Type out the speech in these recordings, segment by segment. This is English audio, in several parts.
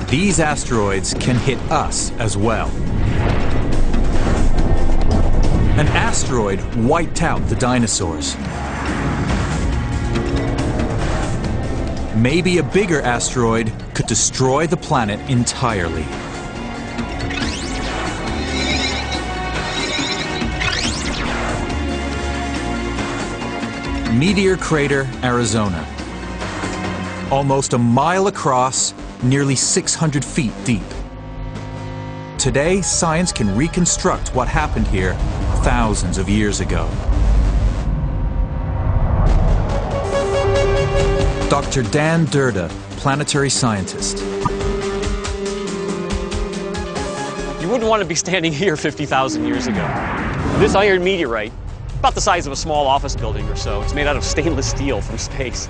These asteroids can hit us as well. An asteroid wiped out the dinosaurs. Maybe a bigger asteroid could destroy the planet entirely. Meteor Crater, Arizona. Almost a mile across, nearly 600 feet deep. Today, science can reconstruct what happened here thousands of years ago. Dr. Dan Durda, planetary scientist. You wouldn't want to be standing here 50,000 years ago. This iron meteorite, about the size of a small office building or so, it's made out of stainless steel from space.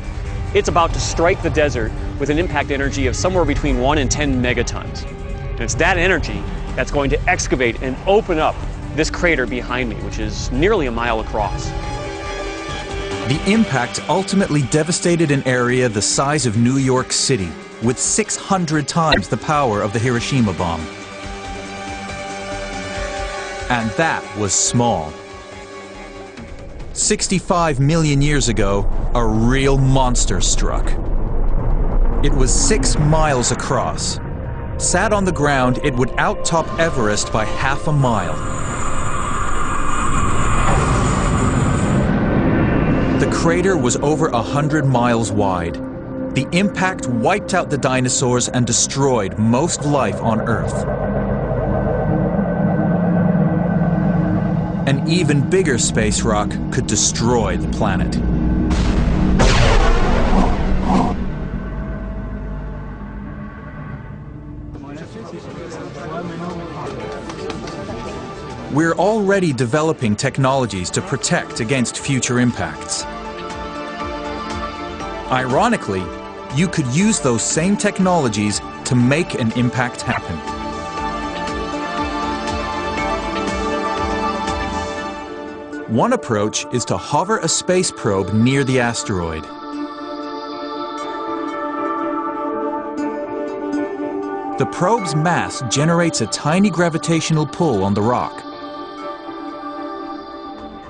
It's about to strike the desert with an impact energy of somewhere between 1 and 10 megatons. And it's that energy that's going to excavate and open up this crater behind me, which is nearly a mile across. The impact ultimately devastated an area the size of New York City, with 600 times the power of the Hiroshima bomb. And that was small. 65 million years ago, a real monster struck. It was 6 miles across. Sat on the ground, it would outtop Everest by half a mile. The crater was over 100 miles wide. The impact wiped out the dinosaurs and destroyed most life on Earth. An even bigger space rock could destroy the planet. We're already developing technologies to protect against future impacts. Ironically, you could use those same technologies to make an impact happen. One approach is to hover a space probe near the asteroid. The probe's mass generates a tiny gravitational pull on the rock.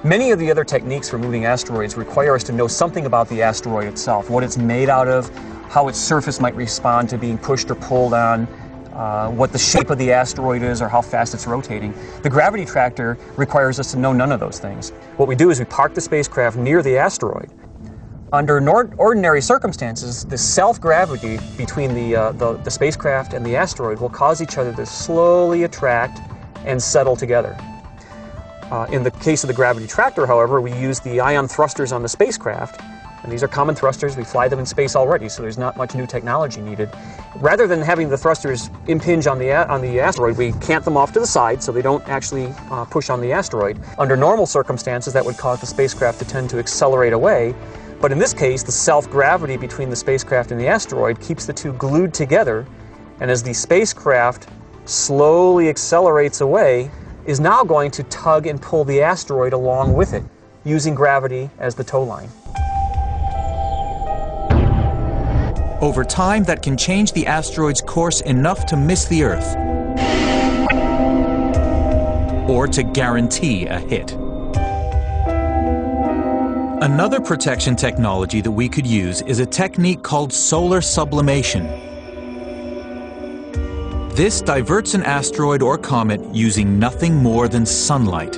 Many of the other techniques for moving asteroids require us to know something about the asteroid itself, what it's made out of, how its surface might respond to being pushed or pulled on, what the shape of the asteroid is or how fast it's rotating. The gravity tractor requires us to know none of those things. What we do is we park the spacecraft near the asteroid. Under ordinary circumstances, the self-gravity between the spacecraft and the asteroid will cause each other to slowly attract and settle together. In the case of the gravity tractor, however, we use the ion thrusters on the spacecraft, and these are common thrusters. We fly them in space already, so there's not much new technology needed. Rather than having the thrusters impinge on the asteroid, we cant them off to the side so they don't actually push on the asteroid. Under normal circumstances, that would cause the spacecraft to tend to accelerate away, but in this case, the self-gravity between the spacecraft and the asteroid keeps the two glued together, and as the spacecraft slowly accelerates away, is now going to tug and pull the asteroid along with it, using gravity as the tow line. Over time, that can change the asteroid's course enough to miss the Earth, or to guarantee a hit. Another protection technology that we could use is a technique called solar sublimation. This diverts an asteroid or comet using nothing more than sunlight.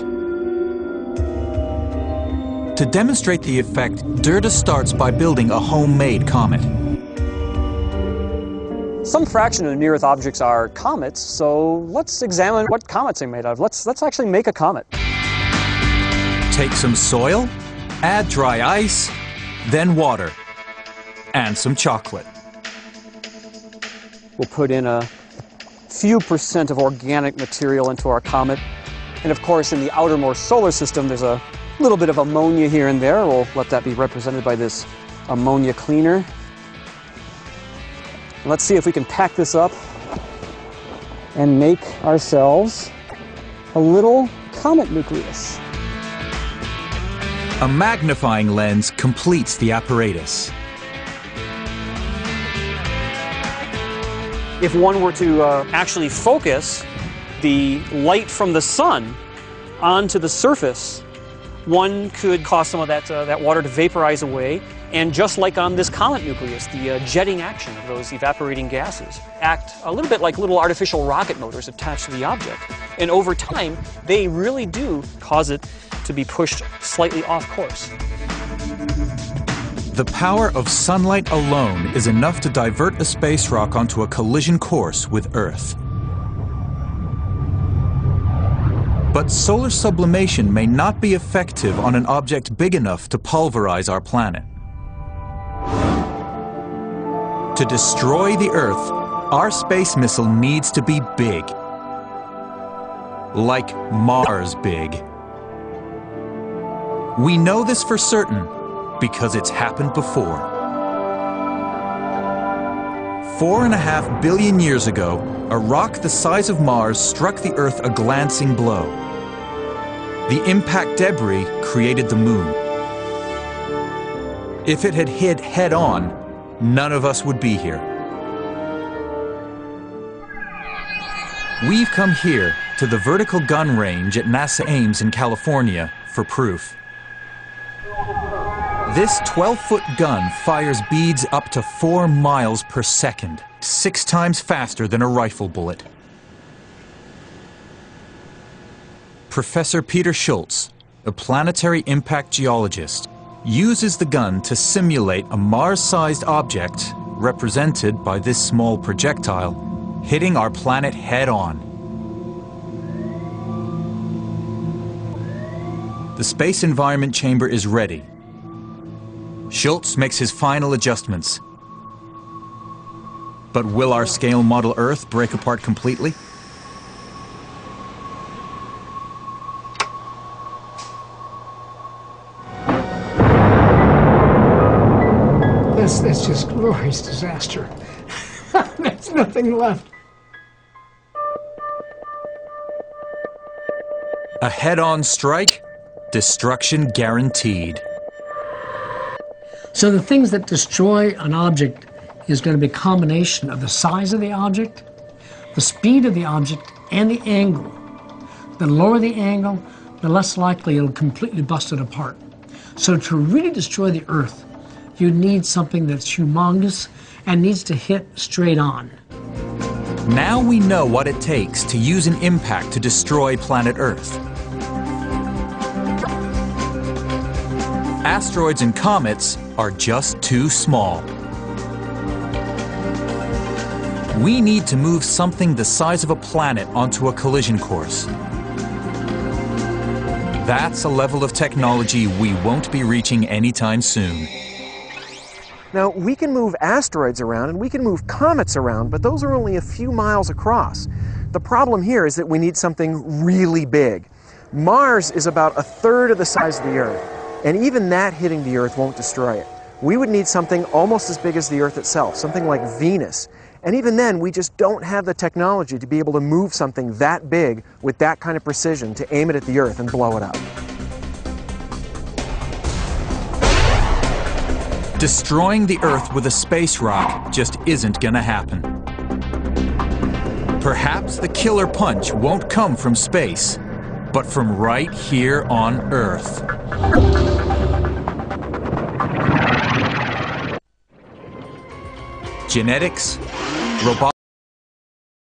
To demonstrate the effect, Durda starts by building a homemade comet. Some fraction of near-Earth objects are comets, so let's examine what comets are made of. Let's actually make a comet. Take some soil, add dry ice, then water, and some chocolate. We'll put in a few percent of organic material into our comet. And of course, in the outermost solar system, there's a little bit of ammonia here and there. We'll let that be represented by this ammonia cleaner. And let's see if we can pack this up and make ourselves a little comet nucleus. A magnifying lens completes the apparatus. If one were to actually focus the light from the sun onto the surface, one could cause some of that water to vaporize away, and just like on this comet nucleus, the jetting action of those evaporating gases act a little bit like little artificial rocket motors attached to the object. And over time, they really do cause it to be pushed slightly off course. The power of sunlight alone is enough to divert a space rock onto a collision course with Earth. But solar sublimation may not be effective on an object big enough to pulverize our planet. To destroy the Earth, our space missile needs to be big. Like Mars big. We know this for certain because it's happened before. 4.5 billion years ago, a rock the size of Mars struck the Earth a glancing blow. The impact debris created the Moon. If it had hit head-on, none of us would be here. We've come here to the vertical gun range at NASA Ames in California for proof. This 12-foot gun fires beads up to 4 miles per second, 6 times faster than a rifle bullet. Professor Peter Schultz, a planetary impact geologist, uses the gun to simulate a Mars-sized object, represented by this small projectile, hitting our planet head-on. The Space Environment Chamber is ready. Schultz makes his final adjustments. But will our scale model Earth break apart completely? That's just glorious disaster. There's nothing left. A head-on strike, destruction guaranteed. So the things that destroy an object is going to be a combination of the size of the object, the speed of the object, and the angle. The lower the angle, the less likely it'll completely bust it apart. So to really destroy the Earth, you need something that's humongous and needs to hit straight on. Now we know what it takes to use an impact to destroy planet Earth. Asteroids and comets are just too small. We need to move something the size of a planet onto a collision course. That's a level of technology we won't be reaching anytime soon. Now, we can move asteroids around and we can move comets around, but those are only a few miles across. The problem here is that we need something really big. Mars is about 1/3 of the size of the Earth, and even that hitting the Earth won't destroy it. We would need something almost as big as the Earth itself, something like Venus. And even then, we just don't have the technology to be able to move something that big with that kind of precision to aim it at the Earth and blow it up. Destroying the Earth with a space rock just isn't gonna happen. Perhaps the killer punch won't come from space, but from right here on Earth. Genetics, robotics,